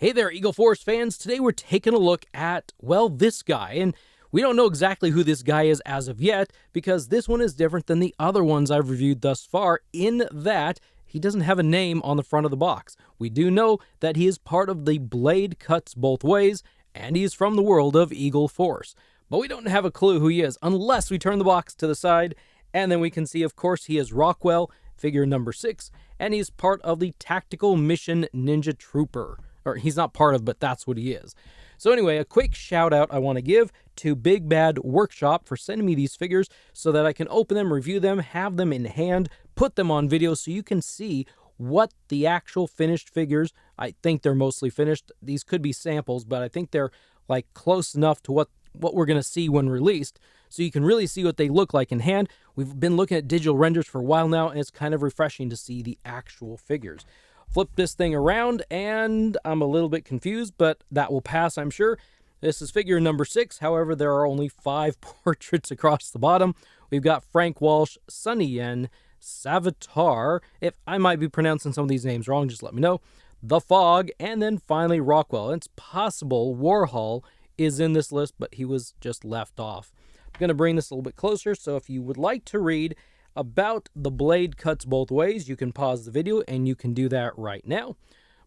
Hey there, Eagle Force fans. Today we're taking a look at, well, this guy. And we don't know exactly who this guy is as of yet, because this one is different than the other ones I've reviewed thus far, in that he doesn't have a name on the front of the box. We do know that he is part of the Blade Cuts Both Ways, and he is from the world of Eagle Force. But we don't have a clue who he is, unless we turn the box to the side, and then we can see, of course, he is Rockwell, figure number 6, and he's part of the Tactical Mission Ninja Trooper. Or he's not part of, but that's what he is. So anyway, a quick shout out I want to give to Big Bad Workshop for sending me these figures so that I can open them, review them, have them in hand, put them on video so you can see what the actual finished figures. I think they're mostly finished. These could be samples, but I think they're like close enough to what we're going to see when released, so you can really see what they look like in hand. We've been looking at digital renders for a while now, and it's kind of refreshing to see the actual figures. Flip this thing around, and I'm a little bit confused, but that will pass, I'm sure. This is figure number 6. However, there are only 5 portraits across the bottom. We've got Frank Walsh, Sunny Yen, Savitar, if I might be pronouncing some of these names wrong, just let me know, The Fog, and then finally Rockwell. It's possible Warhol is in this list, but he was just left off. I'm going to bring this a little bit closer, so if you would like to read about the Blade Cuts Both Ways, you can pause the video and you can do that right now.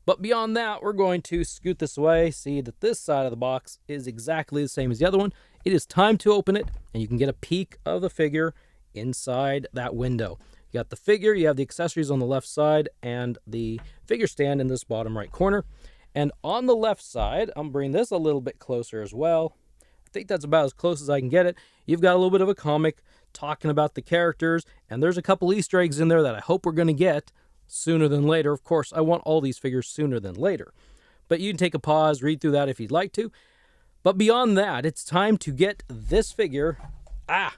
But beyond that, we're going to scoot this away, see that this side of the box is exactly the same as the other one. It is time to open it, and you can get a peek of the figure inside that window. You got the figure, you have the accessories on the left side, and the figure stand in this bottom right corner. And on the left side, I'm bringing this a little bit closer as well. I think that's about as close as I can get it. You've got a little bit of a comic talking about the characters, and there's a couple Easter eggs in there that I hope we're going to get sooner than later. Of course, I want all these figures sooner than later. But you can take a pause, read through that if you'd like to. But beyond that, it's time to get this figure. I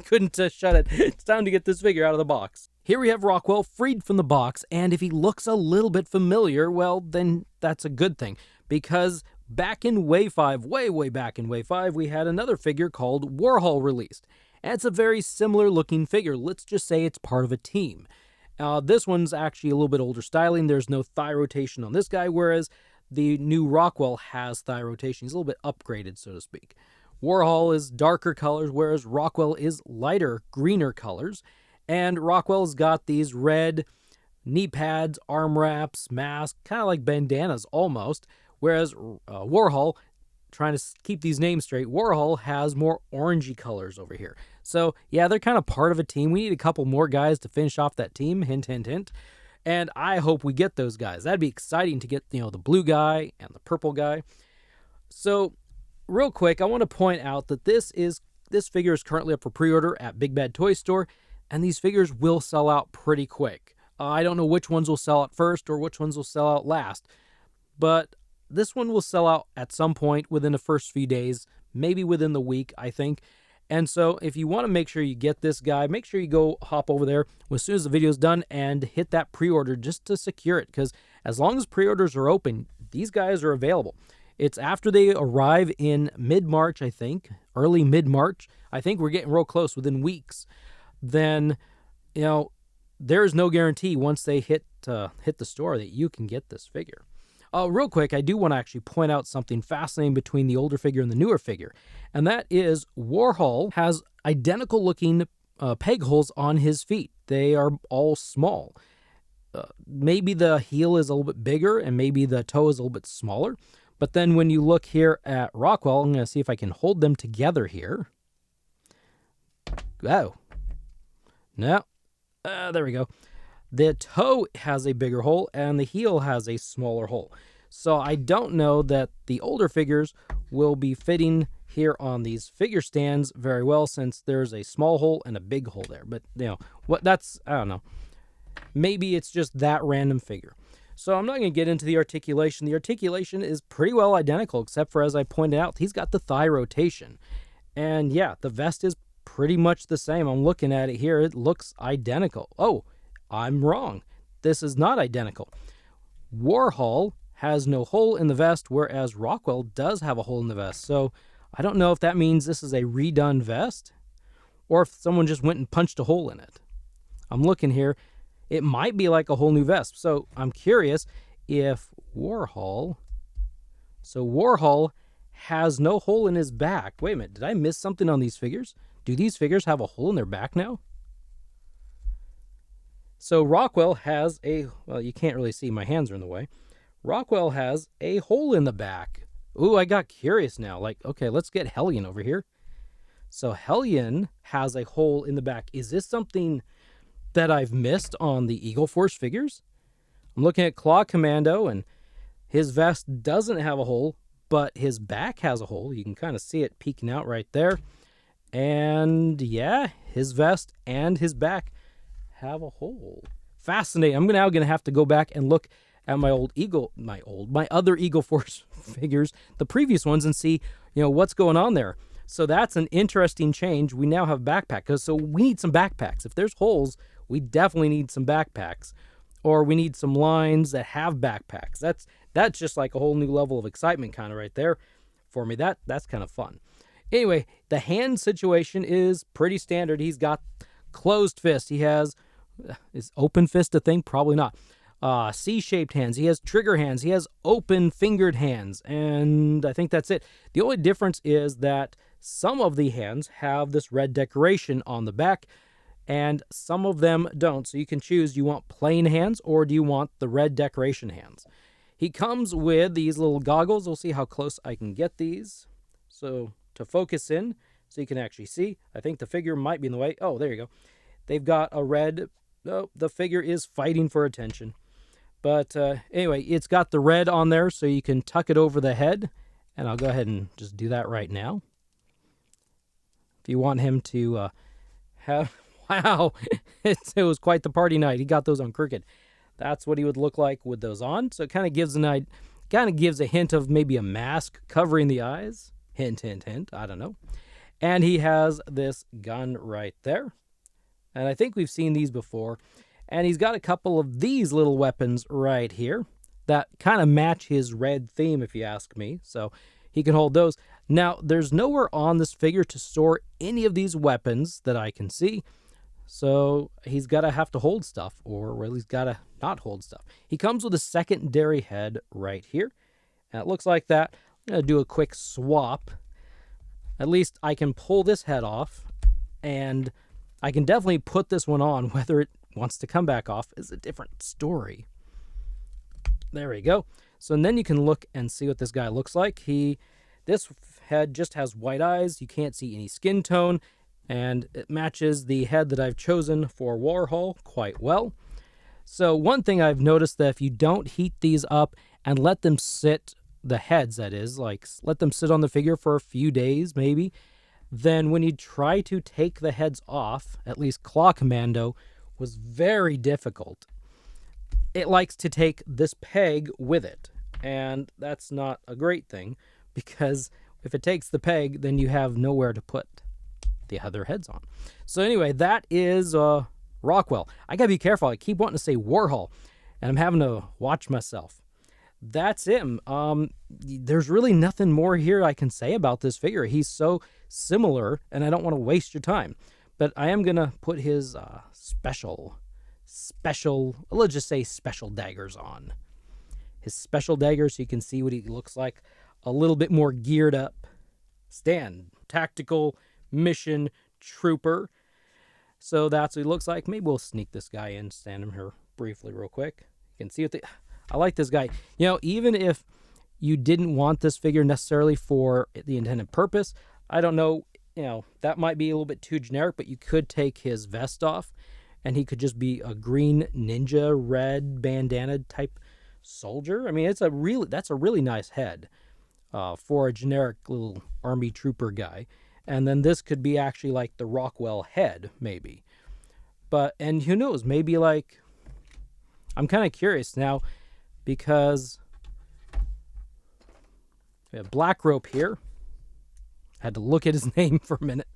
couldn't shut it. It's time to get this figure out of the box. Here we have Rockwell freed from the box, and if he looks a little bit familiar, well, then that's a good thing, because back in Wave 5, way back in Wave 5, we had another figure called Warhol released. And it's a very similar looking figure. Let's just say it's part of a team. This one's actually a little bit older styling. There's no thigh rotation on this guy, whereas the new Rockwell has thigh rotation. He's a little bit upgraded, so to speak. Warhol is darker colors, whereas Rockwell is lighter, greener colors. And Rockwell's got these red knee pads, arm wraps, mask, kind of like bandanas almost, whereas Warhol, trying to keep these names straight, Warhol has more orangey colors over here. So, yeah, they're kind of part of a team. We need a couple more guys to finish off that team, hint, hint, hint. And I hope we get those guys. That'd be exciting to get, the blue guy and the purple guy. So, real quick, I want to point out that this figure is currently up for pre-order at Big Bad Toy Store, and these figures will sell out pretty quick. I don't know which ones will sell out first or which ones will sell out last, but this one will sell out at some point within the first few days, maybe within the week, I think. And so if you want to make sure you get this guy, make sure you go hop over there as soon as the video is done and hit that pre-order just to secure it, because as long as pre-orders are open, these guys are available. It's after they arrive in mid-March, I think, early mid-March. I think we're getting real close, within weeks. Then, there's no guarantee once they hit the store that you can get this figure. Real quick, I do want to actually point out something fascinating between the older figure and the newer figure, and that is Warhol has identical looking peg holes on his feet. They are all small. Maybe the heel is a little bit bigger and maybe the toe is a little bit smaller, but then when you look here at Rockwell, I'm going to see if I can hold them together here. Oh. No. There we go. The toe has a bigger hole and the heel has a smaller hole. So I don't know that the older figures will be fitting here on these figure stands very well, since there's a small hole and a big hole there. But, I don't know. Maybe it's just that random figure. So I'm not going to get into the articulation. The articulation is pretty well identical, except for, as I pointed out, he's got the thigh rotation. And yeah, the vest is pretty much the same. I'm looking at it here. It looks identical. Oh, I'm wrong. This is not identical. Warhol has no hole in the vest, whereas Rockwell does have a hole in the vest. So I don't know if that means this is a redone vest or if someone just went and punched a hole in it. I'm looking here. It might be like a whole new vest. So I'm curious if Warhol... So Warhol has no hole in his back. Wait a minute, did I miss something on these figures? Do these figures have a hole in their back now? So Rockwell has a... Well, you can't really see. My hands are in the way. Rockwell has a hole in the back. Ooh, I got curious now. Like, okay, let's get Hellion over here. So Hellion has a hole in the back. Is this something that I've missed on the Eagle Force figures? I'm looking at Claw Commando, and his vest doesn't have a hole, but his back has a hole. You can kind of see it peeking out right there. And yeah, his vest and his back have a hole. Fascinating. I'm now going to have to go back and look at my other Eagle Force figures, the previous ones, and see, what's going on there. So that's an interesting change. We now have backpacks. So we need some backpacks. If there's holes, we definitely need some backpacks. Or we need some lines that have backpacks. That's just like a whole new level of excitement kind of right there for me. That's kind of fun. Anyway, the hand situation is pretty standard. He's got closed fist. He has... Is open fist a thing? Probably not. C-shaped hands. He has trigger hands. He has open fingered hands. And I think that's it. The only difference is that some of the hands have this red decoration on the back, and some of them don't. So you can choose, do you want plain hands or do you want the red decoration hands? He comes with these little goggles. We'll see how close I can get these. So to focus in so you can actually see. I think the figure might be in the way. Oh, there you go. They've got a red... Oh, the figure is fighting for attention. But anyway, it's got the red on there so you can tuck it over the head. And I'll go ahead and just do that right now. If you want him to have... Wow, it was quite the party night. He got those on crooked. That's what he would look like with those on. So it kind of gives a hint of maybe a mask covering the eyes. Hint, hint, hint. I don't know. And he has this gun right there. And I think we've seen these before. And he's got a couple of these little weapons right here that kind of match his red theme, if you ask me. So he can hold those. Now, there's nowhere on this figure to store any of these weapons that I can see. So he's got to have to hold stuff, or well, he's got to not hold stuff. He comes with a secondary head right here. And it looks like that. I'm going to do a quick swap. At least I can pull this head off, and I can definitely put this one on. Whether it wants to come back off is a different story. There we go. So and then you can look and see what this guy looks like. This head just has white eyes. You can't see any skin tone. And it matches the head that I've chosen for Warhol quite well. So one thing I've noticed that if you don't heat these up and let them sit, the heads that is, like let them sit on the figure for a few days maybe, then when you try to take the heads off, at least Claw Commando was very difficult. It likes to take this peg with it, and that's not a great thing, because if it takes the peg, then you have nowhere to put the other heads on. So anyway, that is Rockwell. I gotta be careful. I keep wanting to say Warhol, and I'm having to watch myself. That's him. There's really nothing more here I can say about this figure. He's so similar, and I don't want to waste your time. But I am going to put his special, let's just say special daggers on. His special daggers so you can see what he looks like. A little bit more geared up. Stand. Tactical mission trooper. So that's what he looks like. Maybe we'll sneak this guy in, stand him here briefly real quick. You can see what I like this guy. Even if you didn't want this figure necessarily for the intended purpose, I don't know, that might be a little bit too generic, but you could take his vest off and he could just be a green ninja, red bandana type soldier. I mean, that's a really nice head for a generic little army trooper guy. And then this could be actually like the Rockwell head, maybe. And who knows, maybe like, I'm kind of curious now, because we have Black Rope here. Had to look at his name for a minute.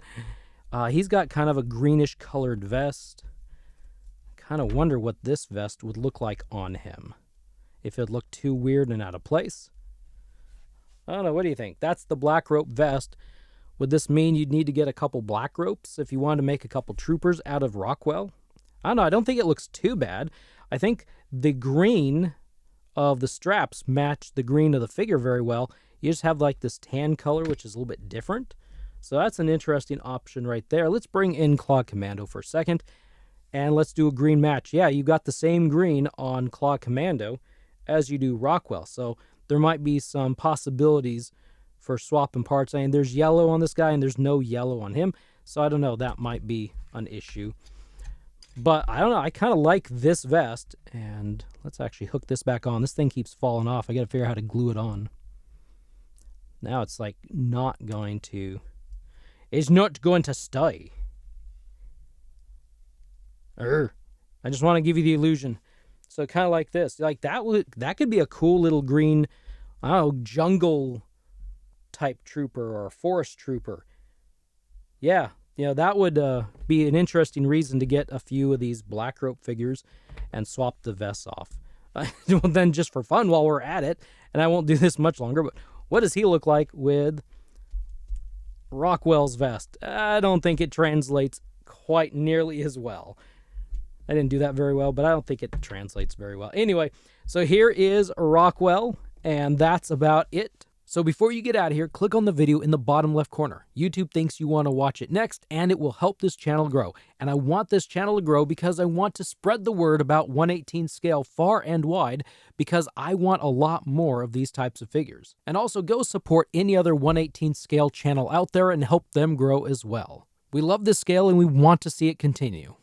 He's got kind of a greenish colored vest. Kind of wonder what this vest would look like on him. If it looked too weird and out of place. I don't know, what do you think? That's the Black Rope vest. Would this mean you'd need to get a couple Black Ropes if you wanted to make a couple troopers out of Rockwell? I don't know, I don't think it looks too bad. I think the green of the straps match the green of the figure very well. You just have like this tan color, which is a little bit different. So that's an interesting option right there. Let's bring in Claw Commando for a second, and let's do a green match. Yeah, you got the same green on Claw Commando as you do Rockwell. So there might be some possibilities for swapping parts. I mean, there's yellow on this guy and there's no yellow on him. So I don't know, that might be an issue. But I don't know, I kind of like this vest. And let's actually hook this back on. This thing keeps falling off. I got to figure out how to glue it on. Now it's like not going to... It's not going to stay. I just want to give you the illusion. So kind of like this. Like that could be a cool little green, I don't know, jungle type trooper or a forest trooper. Yeah, that would be an interesting reason to get a few of these black rope figures and swap the vests off. Well, then just for fun while we're at it, and I won't do this much longer, but what does he look like with Rockwell's vest? I don't think it translates quite nearly as well. I didn't do that very well, but I don't think it translates very well. Anyway, so here is Rockwell, and that's about it. So before you get out of here, click on the video in the bottom left corner. YouTube thinks you want to watch it next, and it will help this channel grow. And I want this channel to grow because I want to spread the word about 1/18 scale far and wide, because I want a lot more of these types of figures. And also go support any other 1/18 scale channel out there and help them grow as well. We love this scale and we want to see it continue.